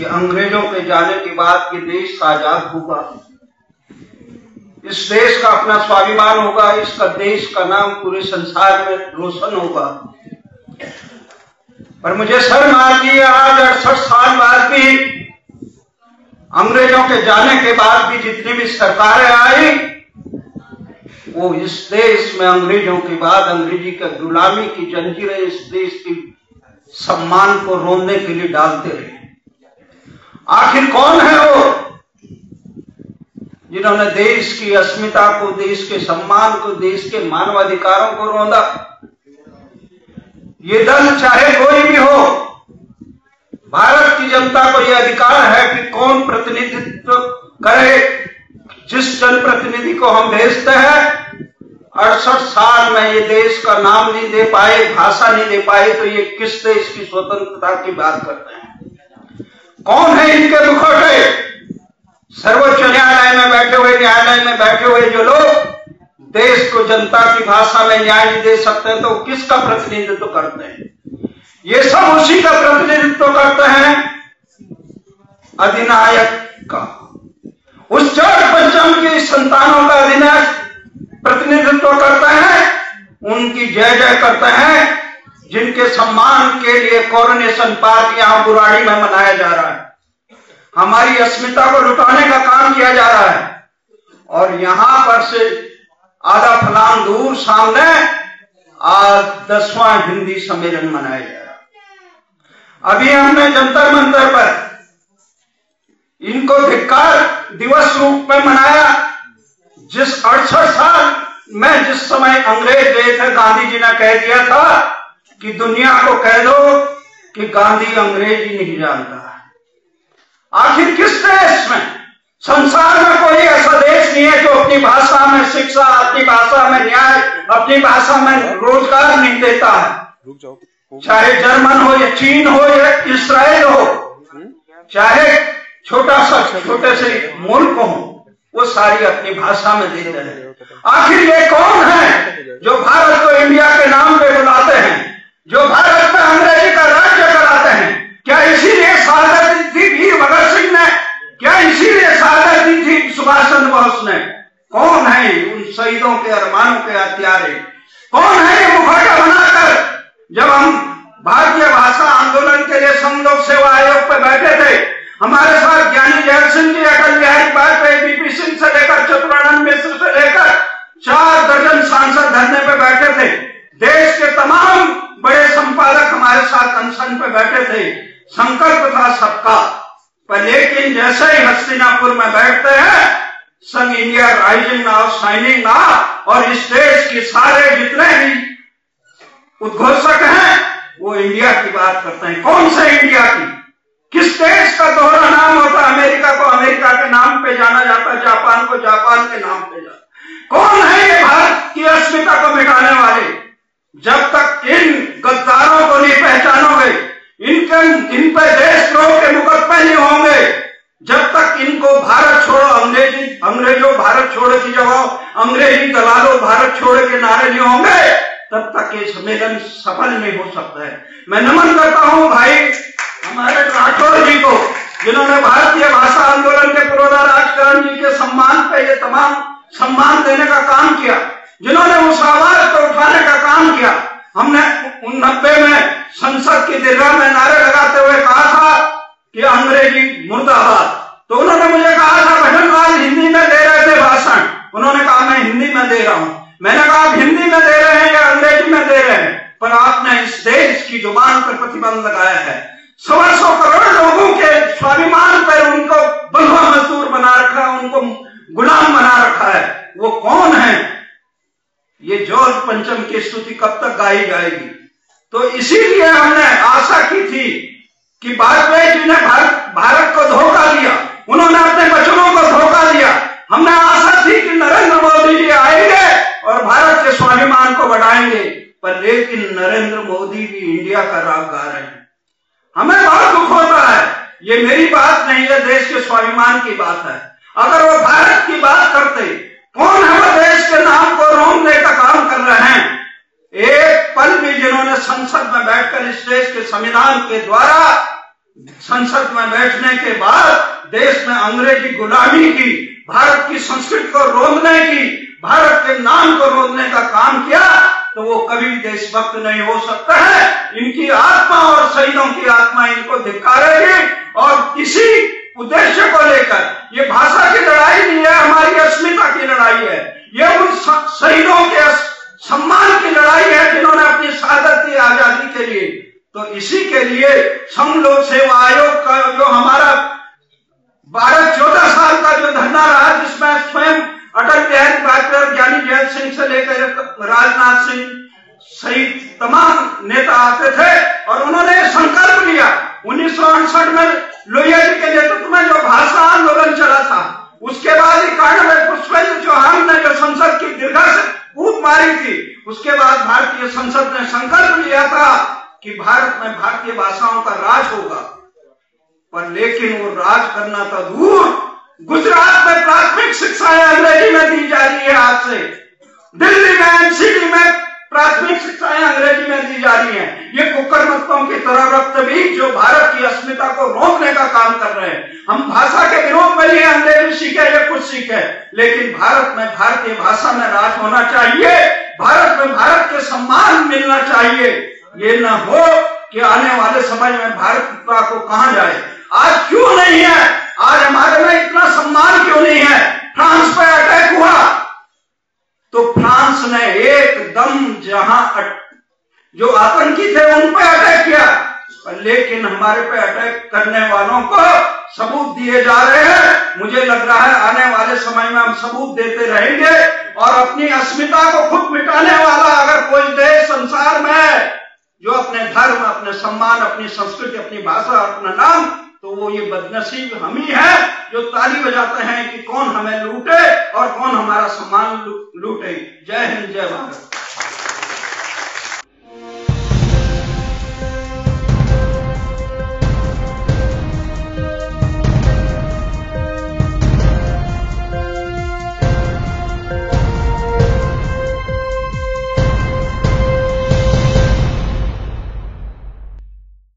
कि अंग्रेजों के जाने के बाद ये देश आजाद होगा, इस देश का अपना स्वाभिमान होगा, इसका देश का नाम पूरे संसार में रोशन होगा। पर मुझे शर्म आती है आज 68 साल बाद भी, अंग्रेजों के जाने के बाद भी जितनी भी सरकारें आई, वो इस देश में अंग्रेजों के बाद अंग्रेजी का गुलामी की जंजीरें इस देश की सम्मान को रोंदने के लिए डालते रहे। आखिर कौन है वो जिन्होंने देश की अस्मिता को, देश के सम्मान को, देश के मानवाधिकारों को रौंदा? ये दल चाहे कोई भी हो, भारत की जनता को यह अधिकार है कि कौन प्रतिनिधित्व करे। जिस जनप्रतिनिधि को हम भेजते हैं, 68 साल में ये देश का नाम नहीं दे पाए, भाषा नहीं दे पाए, तो ये किस देश की स्वतंत्रता की बात करते हैं? कौन है इनके मुखौटे? सर्वोच्च न्यायालय में बैठे हुए जो लोग देश को जनता की भाषा में न्याय नहीं दे सकते, तो किसका प्रतिनिधित्व करते हैं? ये सब उसी का प्रतिनिधित्व करते हैं, अधिनायक का। उस चौथ पंचम की संतानों का अधिनायक प्रतिनिधित्व करते हैं, उनकी जय जय करते हैं, जिनके सम्मान के लिए कोरोनेशन पार्क यहां बुराड़ी में मनाया जा रहा है। हमारी अस्मिता को लुटाने का काम किया जा रहा है, और यहां पर से आधा फलांग दूर सामने आज 10वां हिंदी सम्मेलन मनाया जा रहा है। अभी हमने जंतर मंतर पर इनको धिक्कार दिवस रूप में मनाया। जिस 68 साल में जिस समय अंग्रेज गए थे, गांधी जी ने कह दिया था कि दुनिया को कह दो कि गांधी अंग्रेजी नहीं जानता। आखिर किस देश में, संसार में कोई ऐसा देश नहीं है जो अपनी भाषा में शिक्षा, अपनी भाषा में न्याय, अपनी भाषा में रोजगार नहीं देता है। चाहे जर्मन हो या चीन हो या इसराइल हो, चाहे छोटे से मुल्क हो, वो सारी अपनी भाषा में देते हैं। आखिर ये कौन है जो भारत को इंडिया के नाम पे बुलाते हैं, जो भारत में अंग्रेजी का राज्य कराते हैं? क्या इसीलिए शहादत दी थी भगत सिंह ने? क्या इसीलिए शहादत दी थी सुभाष चंद्र बोस ने? कौन है उन शहीदों के अरमानों के हत्यारे? कौन है ये मुखौटा बनाकर? जब हम भारतीय भाषा आंदोलन के लिए संघ लोक सेवा आयोग पर बैठे थे, हमारे साथ ज्ञानी जैल सिंह जी, अटल बिहारी वाजपेयी, बीपी सिंह से लेकर चतुरानंद मिश्र से लेकर 4 दर्जन सांसद धरने पर बैठे थे। देश के तमाम बड़े संपादक हमारे साथ अनशन पे बैठे थे। संकल्प था सबका, पर लेकिन जैसे ही हस्तिनापुर में बैठते हैं, संग India rising now shining now, और इस देश के सारे जितने भी उद्घोषक हैं वो इंडिया की बात करते हैं। कौन से इंडिया की? किस देश का दोहरा नाम होता? अमेरिका को अमेरिका के नाम पे जाना जाता, जापान को जापान के नाम पे जाता। कौन है ये भारत की अस्मिता को मिटाने वाले? जब तक इन गद्दारों को नहीं पहचानोगे, इन पर देशद्रोह के मुकदमे नहीं होंगे, जब तक इनको भारत छोड़ो अंग्रेजों भारत छोड़ो की जगह अंग्रेजी दलालों भारत छोड़ो के नारे नहीं होंगे, तब तक ये सम्मेलन सफल नहीं हो सकता है। मैं नमन करता हूं भाई हमारे राठौर जी को, जिन्होंने भारतीय भाषा आंदोलन के पुरोधा राजकरण जी के सम्मान पे ये तमाम सम्मान देने का काम किया, जिन्होंने उस आवाज को उठाने का काम किया। हमने 90 में संसद की दीर्घा में नारे लगाते हुए कहा था कि अंग्रेजी मुर्दाबाद, तो उन्होंने मुझे कहा था भजनलाल हिंदी में दे रहे थे भाषण, उन्होंने कहा मैं हिंदी में दे रहा हूं। मैंने कहा आप हिंदी में दे रहे हैं या अंग्रेजी में दे रहे हैं, पर आपने इस देश की जुबान पर प्रतिबंध लगाया है। 125 करोड़ लोगों के स्वाभिमान पर उनको बंधुआ मजदूर बना रखा है, उनको गुलाम बना रखा है। वो कौन है? ये जॉर्ज पंचम की स्तुति कब तक गाई जाएगी? तो इसीलिए हमने आशा की थी कि वाजपेयी जी ने भारत को धोखा दिया, उन्होंने अपने बच्चों को धोखा दिया। हमने आशा थी कि नरेंद्र मोदी जी आएंगे और भारत के स्वाभिमान को बढ़ाएंगे, पर लेकिन नरेंद्र मोदी भी इंडिया का राग गा रहे हैं। हमें बहुत दुख होता है। ये मेरी बात नहीं है, देश के स्वाभिमान की बात है। अगर वो भारत की बात करते, कौन है वो देश के नाम को रोंदने का काम कर रहे हैं? एक पल भी जिन्होंने संसद में बैठकर इस देश के संविधान के द्वारा संसद में बैठने के बाद देश में अंग्रेजी गुलामी की, भारत की संस्कृति को रोंदने की, भारत के नाम को रोंदने का काम किया, तो वो कभी देशभक्त नहीं हो सकता है। इनकी आत्मा और शहीदों की आत्मा इनको धिक्कारेगी। और इसी उद्देश्य को लेकर ये भाषा की लड़ाई नहीं है, हमारी अस्मिता की लड़ाई है। ये उन शहीदों के सम्मान की लड़ाई है जिन्होंने अपनी शहादत दी आजादी के लिए। तो इसी के लिए संघ लोक सेवा आयोग का जो हमारा 12-14 साल का जो धरना रहा, जिसमें स्वयं अटल बिहारी वाजपेयी, ज्ञानी जैल सिंह से लेकर राजनाथ सिंह सहित तमाम नेता आते थे और उन्होंने संकल्प लिया 1968 में लोहिया जी के नेतृत्व में जो भाषा आंदोलन चला था, उसके बाद 91 पुष्पेंद्र चौहान ने जो संसद की दीर्घा से कूद मारी थी, उसके बाद भारतीय संसद ने संकल्प लिया था कि भारत में भारतीय भाषाओं का राज होगा। पर लेकिन वो राज करना था दूर, गुजरात में प्राथमिक शिक्षाएं अंग्रेजी में दी जा रही है आज से, दिल्ली में एनसीटी में प्राथमिक शिक्षाएं अंग्रेजी में दी जा रही हैं। ये कुकर्मत्तों की तरह रक्तबीज जो भारत की अस्मिता को रोकने का काम कर रहे हैं। हम भाषा के विरोध में ये अंग्रेजी सीखे या कुछ सीखे, लेकिन भारत में भारतीय भाषा में राज होना चाहिए, भारत में भारत के सम्मान मिलना चाहिए। ये न हो कि आने वाले समय में भारत को कहा जाए आज क्यों नहीं है, आज हमारे में इतना सम्मान क्यों नहीं है। फ्रांस पे अटैक हुआ तो फ्रांस ने एकदम जहां जो आतंकी थे उन पे अटैक किया, लेकिन हमारे पे अटैक करने वालों को सबूत दिए जा रहे हैं। मुझे लग रहा है आने वाले समय में हम सबूत देते रहेंगे और अपनी अस्मिता को खुद मिटाने वाला अगर कोई देश संसार में है जो अपने धर्म, अपने सम्मान, अपनी संस्कृति, अपनी भाषा, अपना नाम, तो वो ये बदनसीब हम ही है जो ताली बजाते हैं कि कौन हमें लूटे और कौन हमारा सम्मान लूटे। जय हिंद, जय भारत।